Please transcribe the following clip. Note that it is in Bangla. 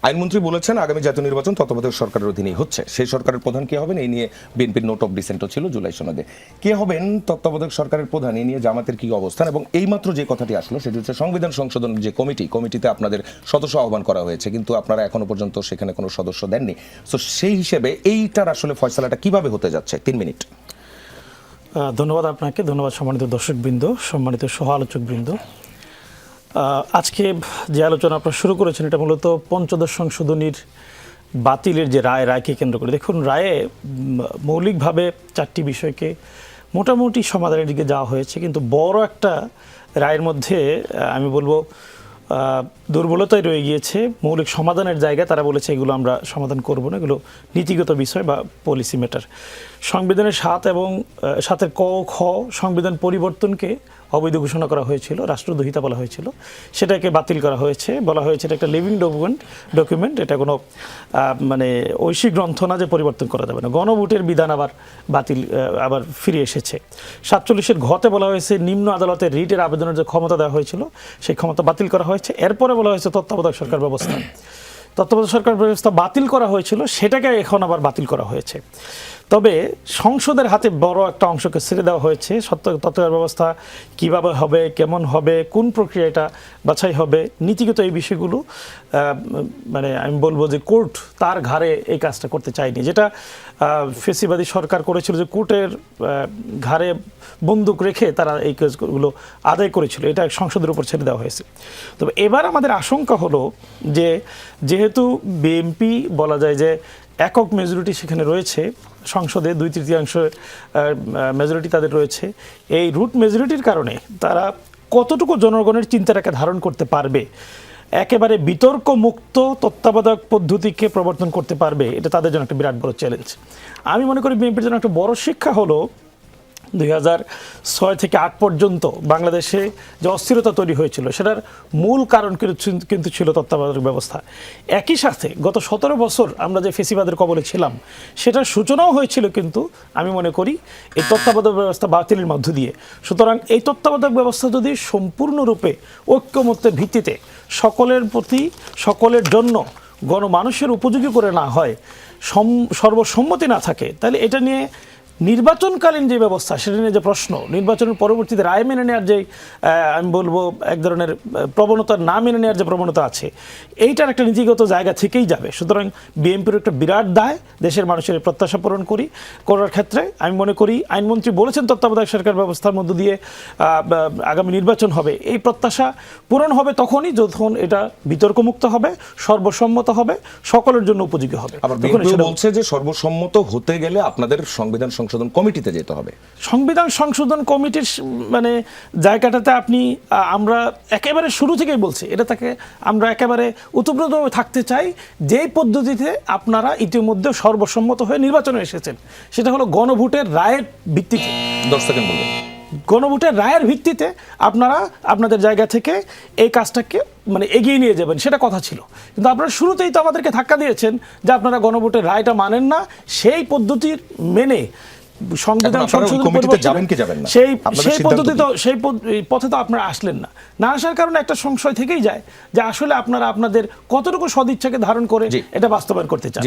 আইনমন্ত্রী বলেছেন আগামী জাতীয় নির্বাচন তত্ত্বাবধায়ক সরকারের অধীনেই হচ্ছে। সেই সরকারের প্রধান কে হবেন এই নিয়ে বিএনপির নোট অফ ডিসেন্টও ছিল জুলাই সনদে। কে হবেন তত্ত্বাবধায়ক সরকারের প্রধান এই নিয়ে জামাতের কি অবস্থান, এবং এইমাত্র যে কথাটি আসলো সেটি হচ্ছে সংবিধান সংশোধনের যে কমিটিতে আপনাদের সদস্য আহ্বান করা হয়েছে, কিন্তু আপনারা এখনো পর্যন্ত সেখানে কোনো সদস্য দেননি। তো সেই হিসেবে এইটার আসলে ফয়সালাটা কিভাবে হতে যাচ্ছে? 3 মিনিট। ধন্যবাদ আপনাকে, ধন্যবাদ সম্মানিত দর্শকবৃন্দ, সম্মানিত সহ আলোচকবৃন্দ। আজকে যে আলোচনা আপনারা শুরু করেছেন এটা মূলত পঞ্চদশ সংশোধনীর বাতিলের যে রায়কে কেন্দ্র করে। দেখুন, রায়ে মৌলিকভাবে 4টি বিষয়কে মোটামুটি সমাধানের দিকে যাওয়া হয়েছে, কিন্তু বড় একটা রায়ের মধ্যে আমি বলবো দুর্বলতায় রয়ে গিয়েছে। মৌলিক সমাধানের জায়গায় তারা বলেছে এগুলো আমরা সমাধান করব না, এগুলো নীতিগত বিষয় বা পলিসি ম্যাটার। সংবিধানের 7 এবং 7-এর ক খ সংবিধান পরিবর্তনকে অবৈধ ঘোষণা করা হয়েছিল, রাষ্ট্রদ্রোহিতা বলা হয়েছিল, সেটাকে বাতিল করা হয়েছে। বলা হয়েছে এটা একটা লিভিং ডকুমেন্ট, এটা কোনো মানে ঐশী গ্রন্থ না যে পরিবর্তন করা যাবে না। গণভোটের বিধান আবার ফিরে এসেছে। 47-এর ঘতে বলা হয়েছে নিম্ন আদালতের রিটের আবেদনের যে ক্ষমতা দেওয়া হয়েছিল সেই ক্ষমতা বাতিল করা হয়েছে। এরপরে বলা হয়েছে তত্ত্বাবধায়ক সরকার ব্যবস্থা বাতিল করা হয়েছিল, সেটাকে এখন আবার বাতিল করা হয়েছে। তবে সংসদের হাতে বড় একটা অংশকে ছেড়ে দেওয়া হয়েছে। তত্ত্বাবধায়ক ব্যবস্থা কিভাবে হবে, কেমন হবে, কোন প্রক্রিয়া এটা বাছাই হবে, নীতিগত এই বিষয়গুলো মানে আমি বলবো যে কোর্ট তার ঘাড়ে এই কাজটা করতে চায়নি, যেটা ফেসিবাদী সরকার করেছিল, যে কোর্টের ঘাড়ে বন্দুক রেখে তারা এই কাজগুলো আদায় করেছিল। এটা সংসদের উপর ছেড়ে দেওয়া হয়েছে। তবে এবার আমাদের আশঙ্কা হলো যে যেহেতু বিএনপি বলা যায় যে একক মেজরিটি সেখানে রয়েছে, সংসদে 2/3 মেজরিটি তাদের রয়েছে, এই রুট মেজরিটির কারণে তারা কতটুকু জনগণের চিন্তাটাকে ধারণ করতে পারবে, একেবারে বিতর্ক মুক্ত তত্ত্বাবধায়ক পদ্ধতিকে প্রবর্তন করতে পারবে, এটা তাদের জন্য একটা বিরাট বড় চ্যালেঞ্জ। আমি মনে করি বিএনপির জন্য একটা বড় শিক্ষা হলো 2006 থেকে 8 পর্যন্ত বাংলাদেশে যে অস্থিরতা তৈরি হয়েছিল সেটার মূল কারণ কিন্তু ছিল তত্ত্বাবধায়ক ব্যবস্থা। একই সাথে গত 17 বছর আমরা যে ফেসিবাদের কবলে ছিলাম সেটার সূচনাও হয়েছিল কিন্তু আমি মনে করি এই তত্ত্বাবধায়ক ব্যবস্থা বাতিলের মধ্য দিয়ে। সুতরাং এই তত্ত্বাবধায়ক ব্যবস্থা যদি সম্পূর্ণরূপে ঐক্যমত্যের ভিত্তিতে সকলের প্রতি সকলের জন্য গণমানুষের উপযোগী করে না হয়, সর্বসম্মতি না থাকে, তাহলে এটা নিয়ে নির্বাচনকালীন যে ব্যবস্থা সেটা নিয়ে যে প্রশ্ন, নির্বাচনের পরবর্তীতে রায় মেনে নেওয়ার যে আমি বলবো এক ধরনের প্রবণতা না মেনে নেওয়ার যে প্রবণতা আছে, এইটার একটা নীতিগত জায়গা থেকেই যাবে। সুতরাং বিএনপির একটা বিরাট দায় দেশের মানুষের প্রত্যাশা পূরণ করার ক্ষেত্রে। আমি মনে করি আইনমন্ত্রী বলেছেন তত্ত্বাবধায়ক সরকার ব্যবস্থার মধ্য দিয়ে আগামী নির্বাচন হবে, এই প্রত্যাশা পূরণ হবে তখনই যখন এটা বিতর্কমুক্ত হবে, সর্বসম্মত হবে, সকলের জন্য উপযোগী হবে। আবার বিএনপি বলছে যে সর্বসম্মত হতে গেলে আপনাদের সংবিধান সংশোধন কমিটিতে যেতে হবে। সংবিধান সংশোধন কমিটির মানে জায়গাটাতে আমরা একেবারে শুরু থেকেই বলছি, এটা তাকে আমরা একেবারে ওতপ্রোতভাবে থাকতে চাই যেই পদ্ধতিতে আপনারা ইতিমধ্যে সর্বসম্মত হয়ে নির্বাচনে এসেছেন, সেটা হলো গণভোটের রায়ের ভিত্তিতে। 10 সেকেন্ড বলবেন। গণভোটের রায়ের ভিত্তিতে আপনারা আপনাদের জায়গা থেকে এই কাজটাকে মানে এগিয়ে নিয়ে যাবেন, সেটা কথা ছিল। কিন্তু আপনারা শুরুতেই তো আমাদেরকে ধাক্কা দিয়েছেন যে আপনারা গণভোটের রায়টা মানেন না, সেই পদ্ধতির মেনে সংবিধান সংশোধন সেই পদ্ধতি তো সেই পথে তো আপনারা আসলেন না। না আসার কারণে একটা সংশয় থেকেই যায় যে আসলে আপনারা আপনাদের কতটুকু সদিচ্ছাকে ধারণ করে এটা বাস্তবায়ন করতে চান।